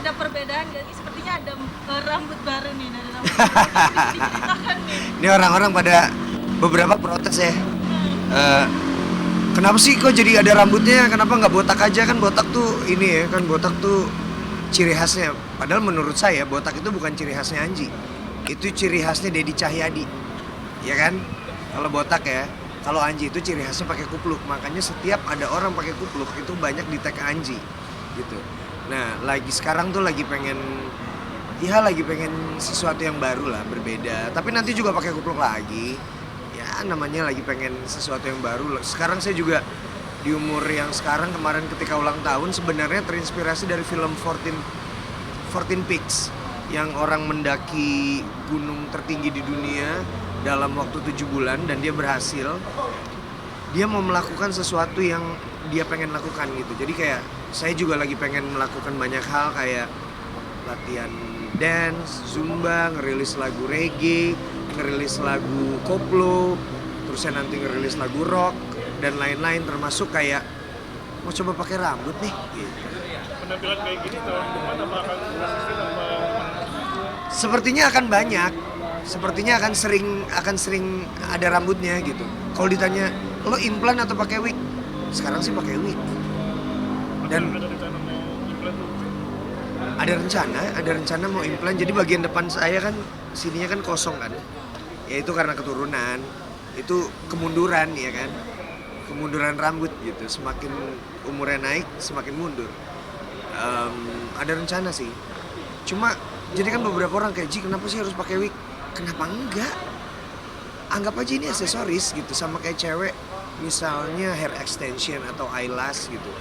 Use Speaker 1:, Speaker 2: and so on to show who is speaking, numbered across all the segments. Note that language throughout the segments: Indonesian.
Speaker 1: ada perbedaan nggak sih? Sepertinya ada rambut baru nih dari rambut baru. Diceritakan nih.
Speaker 2: Ini orang-orang pada beberapa protes ya. Eh, Kenapa sih kok jadi ada rambutnya? Kenapa nggak botak aja? Kan botak tuh ini ya, kan botak tuh ciri khasnya. Padahal menurut saya botak itu bukan ciri khasnya Anji. Itu ciri khasnya Dedi Cahyadi. Ya kan? Kalau botak ya. Kalau Anji itu ciri khasnya pakai kupluk. Makanya setiap ada orang pakai kupluk itu banyak di tag Anji. Gitu. Nah, lagi sekarang tuh lagi pengen sesuatu yang baru lah, berbeda. Tapi nanti juga pakai kupluk lagi. Ya namanya lagi pengen sesuatu yang baru. Sekarang saya juga di umur yang sekarang, kemarin ketika ulang tahun sebenarnya terinspirasi dari film 14 Peaks yang orang mendaki gunung tertinggi di dunia dalam waktu 7 bulan dan dia berhasil. Dia mau melakukan sesuatu yang dia pengen lakukan gitu. Jadi kayak saya juga lagi pengen melakukan banyak hal kayak latihan dance, zumba, ngerilis lagu reggae, ngerilis lagu koplo, terus saya nanti ngerilis lagu rock dan lain-lain, termasuk kayak mau coba pakai rambut nih gitu.
Speaker 3: Penampilan kayak gini tahun depan apa akan konsisten apa?
Speaker 2: Sepertinya akan banyak, sepertinya akan sering ada rambutnya gitu. Kalau ditanya lo implan atau pakai wig, sekarang sih pakai wig. Dan
Speaker 3: Ada rencana mau implant tuh?
Speaker 2: ada rencana mau implan. Jadi bagian depan saya kan sininya kan kosong kan, ya itu karena keturunan, itu kemunduran ya kan, kemunduran rambut gitu. Semakin umurnya naik semakin mundur. Ada rencana sih, cuma jadi kan beberapa orang kayak Ji kenapa sih harus pakai wig? Kenapa enggak? Anggap aja ini aksesoris gitu, sama kayak cewek misalnya hair extension atau eyelash gitu,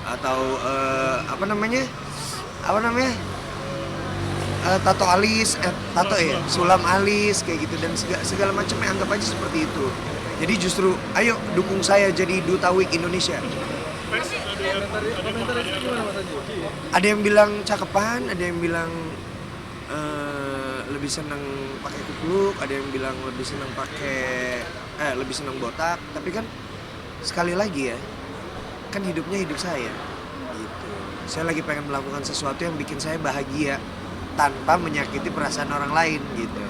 Speaker 2: atau apa namanya tato alis, tato ya, sulam alis kayak gitu, dan segala macamnya anggap aja seperti itu. Jadi justru ayo dukung saya jadi Duta Wig Indonesia.
Speaker 3: Fans ada yang
Speaker 4: Gimana Mas Anji?
Speaker 2: Ada yang bilang cakepan, ada yang bilang lebih seneng pakai kupluk, ada yang bilang lebih seneng botak. Tapi kan sekali lagi ya, kan hidupnya hidup saya gitu. Saya lagi pengen melakukan sesuatu yang bikin saya bahagia tanpa menyakiti perasaan orang lain gitu.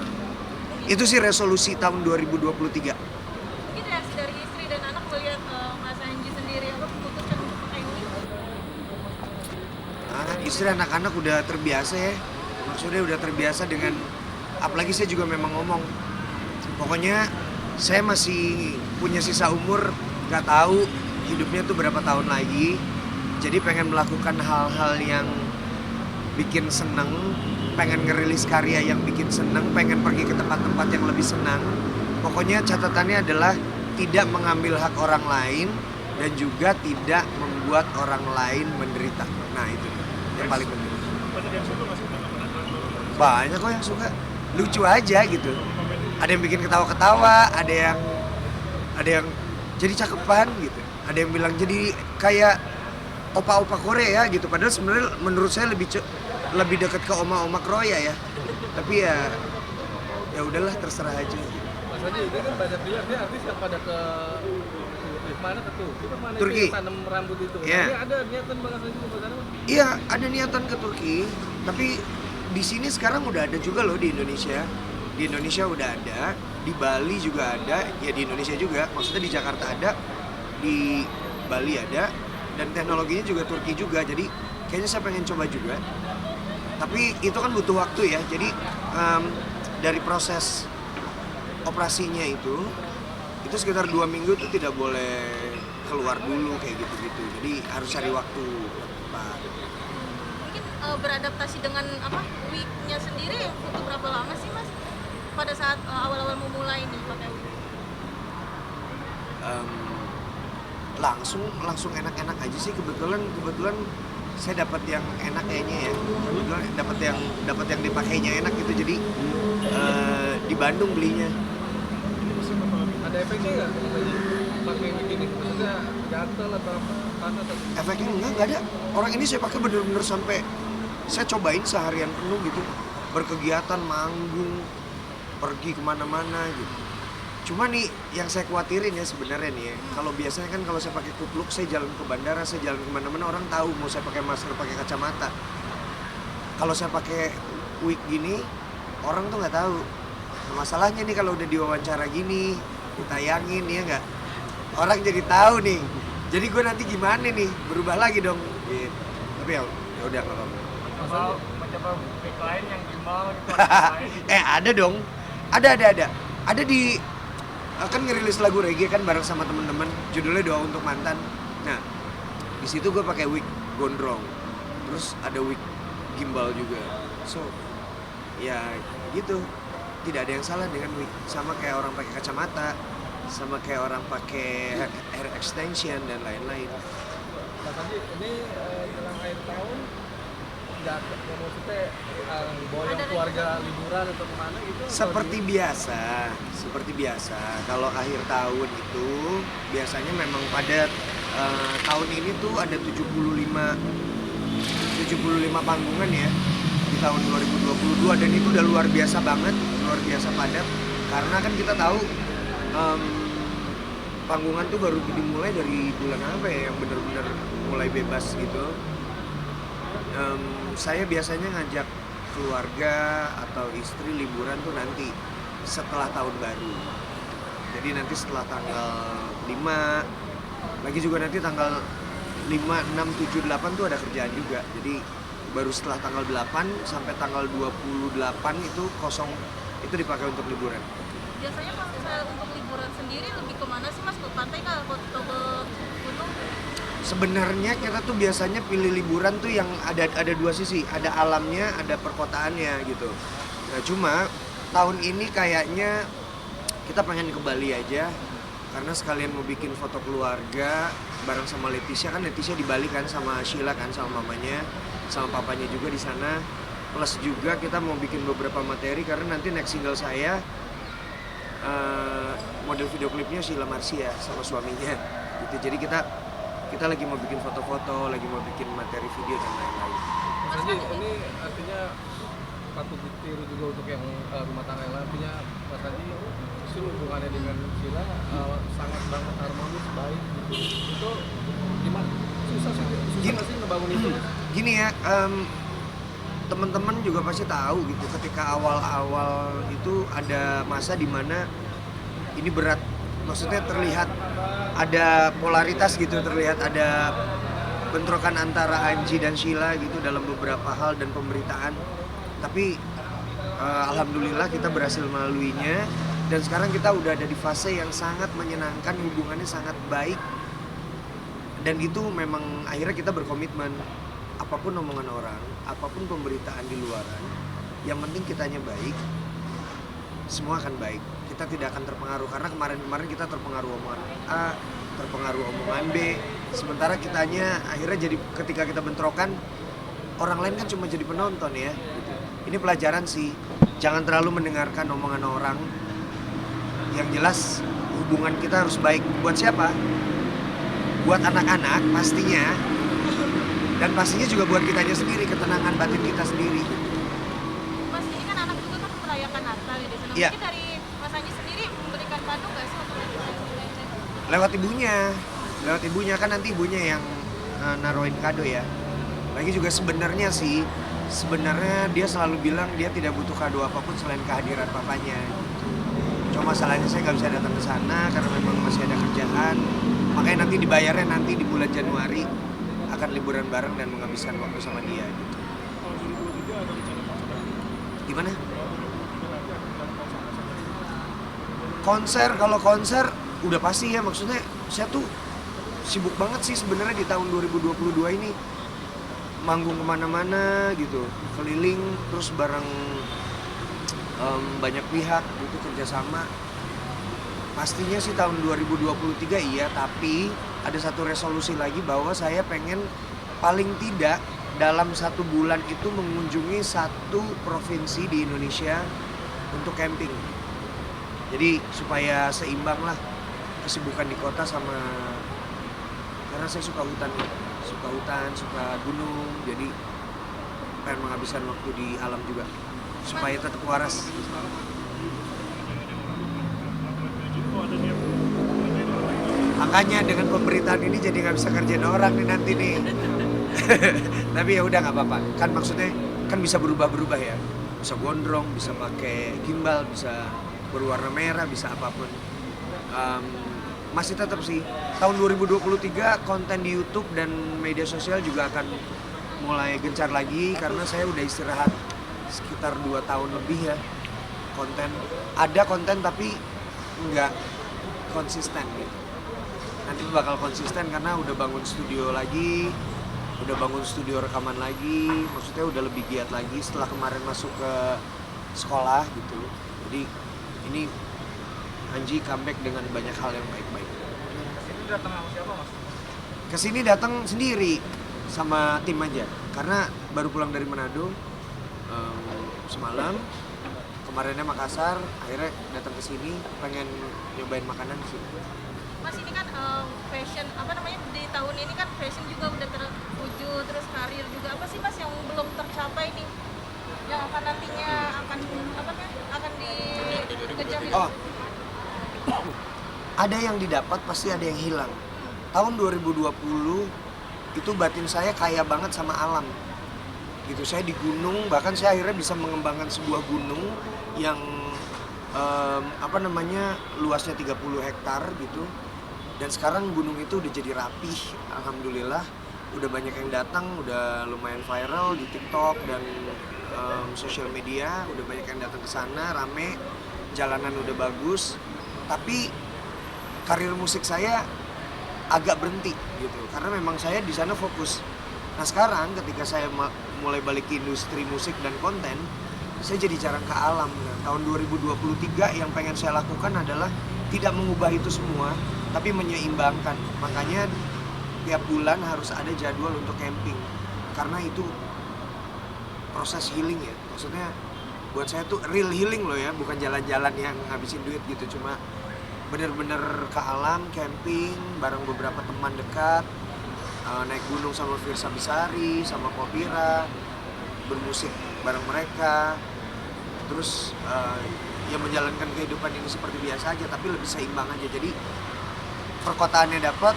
Speaker 2: Itu sih resolusi tahun 2023.
Speaker 1: Mungkin reaksi dari istri dan anak melihat Mas Anji sendiri apa memutuskan untuk pakai wig.
Speaker 2: Istri anak-anak udah terbiasa ya. Maksudnya udah terbiasa dengan, apalagi saya juga memang ngomong, pokoknya saya masih punya sisa umur, nggak tahu hidupnya tuh berapa tahun lagi. Jadi pengen melakukan hal-hal yang bikin seneng, pengen ngerilis karya yang bikin seneng, pengen pergi ke tempat-tempat yang lebih senang. Pokoknya catatannya adalah tidak mengambil hak orang lain dan juga tidak membuat orang lain menderita. Nah itu yang paling penting.
Speaker 3: banyak yang suka nggak sih?
Speaker 2: Banyak kok yang suka, lucu aja gitu. Ada yang bikin ketawa-ketawa, ada yang jadi cakepan gitu. Ada yang bilang jadi kayak opa-opa Korea gitu. Padahal sebenarnya menurut saya lebih dekat ke oma-oma Korea ya. Tapi ya udahlah, terserah aja.
Speaker 4: Mas Anji, ini kan banyak juga dia artis yang pada ke mana ke tuh? Itu mana
Speaker 2: Turki.
Speaker 4: itu tanam rambut itu?
Speaker 2: Iya.
Speaker 4: Ini ada niatan Mas Anji ke sana?
Speaker 2: Iya, ada niatan ke Turki, tapi di sini sekarang udah ada juga loh di Indonesia. Di Indonesia udah ada, di Bali juga ada, ya di Indonesia juga. Maksudnya di Jakarta ada, di Bali ada, dan teknologinya juga Turki juga. Jadi kayaknya saya pengen coba juga. Tapi itu kan butuh waktu ya. Jadi dari proses operasinya itu sekitar 2 minggu tuh tidak boleh keluar dulu kayak gitu-gitu. Jadi harus cari waktu. Pak.
Speaker 1: Mungkin beradaptasi dengan apa wig-nya sendiri butuh berapa lama sih Mas? Pada saat awal-awal memulai nih pakai wig.
Speaker 2: Langsung enak-enak aja sih. Kebetulan saya dapat yang enak kayaknya ya. Kebetulan dapat yang dipakainya enak gitu. Jadi di Bandung belinya.
Speaker 4: Ada efeknya nggak Mas Anji? Pakai begini, maksudnya gatel atau apa? Panas atau
Speaker 2: Efeknya enggak ada. Orang ini saya pakai bener-bener sampai saya cobain seharian penuh gitu, berkegiatan, manggung, pergi kemana-mana gitu. Cuma nih yang saya khawatirin ya sebenarnya nih ya, kalau biasanya kan kalau saya pakai kupluk, saya jalan ke bandara, saya jalan kemana-mana, orang tahu mau saya pakai masker, pakai kacamata. kalau saya pakai wig gini orang tuh nggak tahu. Nah, masalahnya nih kalau udah diwawancara gini ditayangin ya nggak, orang jadi tahu nih. Jadi gue nanti gimana nih, berubah lagi dong. Gitu. Tapi ya udah nggak apa-apa.
Speaker 3: Mencoba wig lain yang gimbal gitu.
Speaker 2: Ada dong, ada di kan ngerilis lagu reggae kan bareng sama temen-temen, judulnya Doa Untuk Mantan. Nah di situ gue pakai wig gondrong, terus ada wig gimbal juga. So ya gitu, tidak ada yang salah dengan wig. Sama kayak orang pakai kacamata, sama kayak orang pakai hair extension dan lain-lain.
Speaker 4: Mas Haji, ini jelang akhir tahun nggak maksudnya boyong keluarga liburan atau kemana gitu?
Speaker 2: Seperti biasa. Kalau akhir tahun itu biasanya memang pada tahun ini tuh ada 75 panggungan ya di tahun 2022, dan itu udah luar biasa banget, luar biasa padat. Karena kan kita tahu panggungan tuh baru dimulai dari bulan apa ya yang benar-benar mulai bebas gitu. Saya biasanya ngajak keluarga atau istri liburan tuh nanti setelah tahun baru. Jadi nanti setelah tanggal 5, lagi juga nanti tanggal 5, 6, 7, 8 tuh ada kerjaan juga. Jadi baru setelah tanggal 8 sampai tanggal 28 itu kosong, itu dipakai untuk liburan.
Speaker 1: Biasanya kalau misalnya untuk liburan sendiri lebih kemana sih mas? Ke pantai kah atau ke gunung?
Speaker 2: Sebenarnya kita tuh biasanya pilih liburan tuh yang ada dua sisi, ada alamnya, ada perkotaannya gitu. Nah cuma tahun ini kayaknya kita pengen ke Bali aja, karena sekalian mau bikin foto keluarga bareng sama Leticia. Kan Leticia di Bali kan, sama Sheila kan, sama mamanya, sama papanya juga di sana. Plus juga kita mau bikin beberapa materi karena nanti next single saya model video klipnya Sheila Marcia sama suaminya gitu. Jadi kita lagi mau bikin foto-foto, lagi mau bikin materi video dan lain-lain.
Speaker 4: Mas Haji, ini artinya patut ditiru juga untuk yang rumah tangga yang lain. Artinya Mas Haji justru hubungannya dengan Sheila sangat banget harmonis, baik gitu. Itu gimana? Susah nggak sih ngebangun itu?
Speaker 2: Gini ya, teman-teman juga pasti tahu gitu, ketika awal-awal itu ada masa dimana ini berat. Maksudnya terlihat ada polaritas gitu, terlihat ada bentrokan antara Anji dan Sheila gitu dalam beberapa hal dan pemberitaan. Tapi alhamdulillah kita berhasil melaluinya, dan sekarang kita udah ada di fase yang sangat menyenangkan, hubungannya sangat baik. Dan itu memang akhirnya kita berkomitmen, apapun omongan orang, apapun pemberitaan di luaran, yang penting kitanya baik, semua akan baik. Kita tidak akan terpengaruh, karena kemarin kita terpengaruh omongan A, terpengaruh omongan B, sementara kitanya akhirnya jadi, ketika kita bentrokan, orang lain kan cuma jadi penonton ya gitu. Ini pelajaran sih, jangan terlalu mendengarkan omongan orang. Yang jelas hubungan kita harus baik. Buat siapa? Buat anak-anak pastinya, dan pastinya juga buat kitanya sendiri, ketenangan batin kita sendiri.
Speaker 1: Mas ini kan anak juga kan merayakan Natal ya di sana.
Speaker 2: Iya.
Speaker 1: Mungkin dari Mas Haji sendiri memberikan kado nggak sih untuk
Speaker 2: Lewat ibunya kan, nanti ibunya yang naruhin kado ya. Lagi juga sebenarnya dia selalu bilang dia tidak butuh kado apapun selain kehadiran papanya gitu. Cuma masalahnya saya nggak bisa datang ke sana karena memang masih ada kerjaan. Makanya nanti dibayarnya nanti di bulan Januari, akan liburan bareng dan menghabiskan waktu sama dia gitu. Gimana? Kalau konser udah pasti ya, maksudnya saya tuh sibuk banget sih sebenarnya di tahun 2022 ini, manggung kemana-mana gitu, keliling terus bareng banyak pihak gitu, kerjasama. Pastinya sih tahun 2023 iya, tapi ada satu resolusi lagi bahwa saya pengen paling tidak dalam 1 bulan itu mengunjungi 1 provinsi di Indonesia untuk camping. Jadi supaya seimbang lah kesibukan di kota sama, karena saya suka hutan, suka gunung, jadi pengen menghabiskan waktu di alam juga supaya tetap waras. Makanya dengan pemberitaan ini jadi nggak bisa kerjain orang nih nanti nih. Tapi ya udah nggak apa-apa. Kan maksudnya kan bisa berubah-berubah ya, bisa gondrong, bisa pakai gimbal, bisa berwarna merah, bisa apapun. Em, Masih tetap sih tahun 2023 konten di YouTube dan media sosial juga akan mulai gencar lagi karena saya udah istirahat sekitar 2 tahun lebih ya. Ada konten tapi nggak konsisten gitu. Nanti bakal konsisten karena udah bangun studio lagi, udah bangun studio rekaman lagi, maksudnya udah lebih giat lagi setelah kemarin masuk ke sekolah gitu. Jadi ini Anji comeback dengan banyak hal yang baik-baik.
Speaker 3: Ini datang sama siapa mas?
Speaker 2: Kesini datang sendiri sama tim aja karena baru pulang dari Manado semalam. Kemarinnya Makassar, akhirnya datang ke sini pengen nyobain makanan di sini.
Speaker 1: Mas ini kan fashion di tahun ini kan fashion juga udah terwujud, terus karir juga, apa sih mas yang belum tercapai nih yang akan nantinya akan dikejar gitu?
Speaker 2: Oh, ada yang didapat pasti ada yang hilang. Tahun 2020 itu batin saya kaya banget sama alam gitu. Saya di gunung, bahkan saya akhirnya bisa mengembangkan sebuah gunung yang luasnya 30 hektar gitu. Dan sekarang gunung itu udah jadi rapih, alhamdulillah. Udah banyak yang datang, udah lumayan viral di TikTok dan sosial media. Udah banyak yang datang ke sana, rame, jalanan udah bagus. Tapi karir musik saya agak berhenti gitu, karena memang saya di sana fokus. Nah sekarang ketika saya mulai balik ke industri musik dan konten, saya jadi jarang ke alam. Nah, tahun 2023 yang pengen saya lakukan adalah tidak mengubah itu semua, tapi menyeimbangkan. Makanya tiap bulan harus ada jadwal untuk camping, karena itu proses healing ya. Maksudnya buat saya tuh real healing loh ya, bukan jalan-jalan yang ngabisin duit gitu, cuma bener-bener ke alam, camping bareng beberapa teman dekat, naik gunung sama Firsa Besari, sama Popira, bermusik bareng mereka, terus ya menjalankan kehidupan ini seperti biasa aja, tapi lebih seimbang aja. Jadi perkotaannya dapat,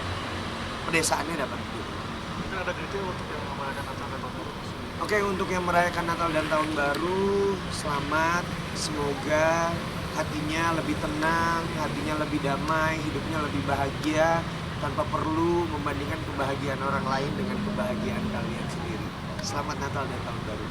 Speaker 2: pedesaannya dapat.
Speaker 3: Mungkin ada kritik untuk yang merayakan Natal dan Tahun Baru.
Speaker 2: Oke, untuk yang merayakan Natal dan Tahun Baru, selamat. Semoga hatinya lebih tenang, hatinya lebih damai, hidupnya lebih bahagia, tanpa perlu membandingkan kebahagiaan orang lain dengan kebahagiaan kalian sendiri. Selamat Natal dan Tahun Baru.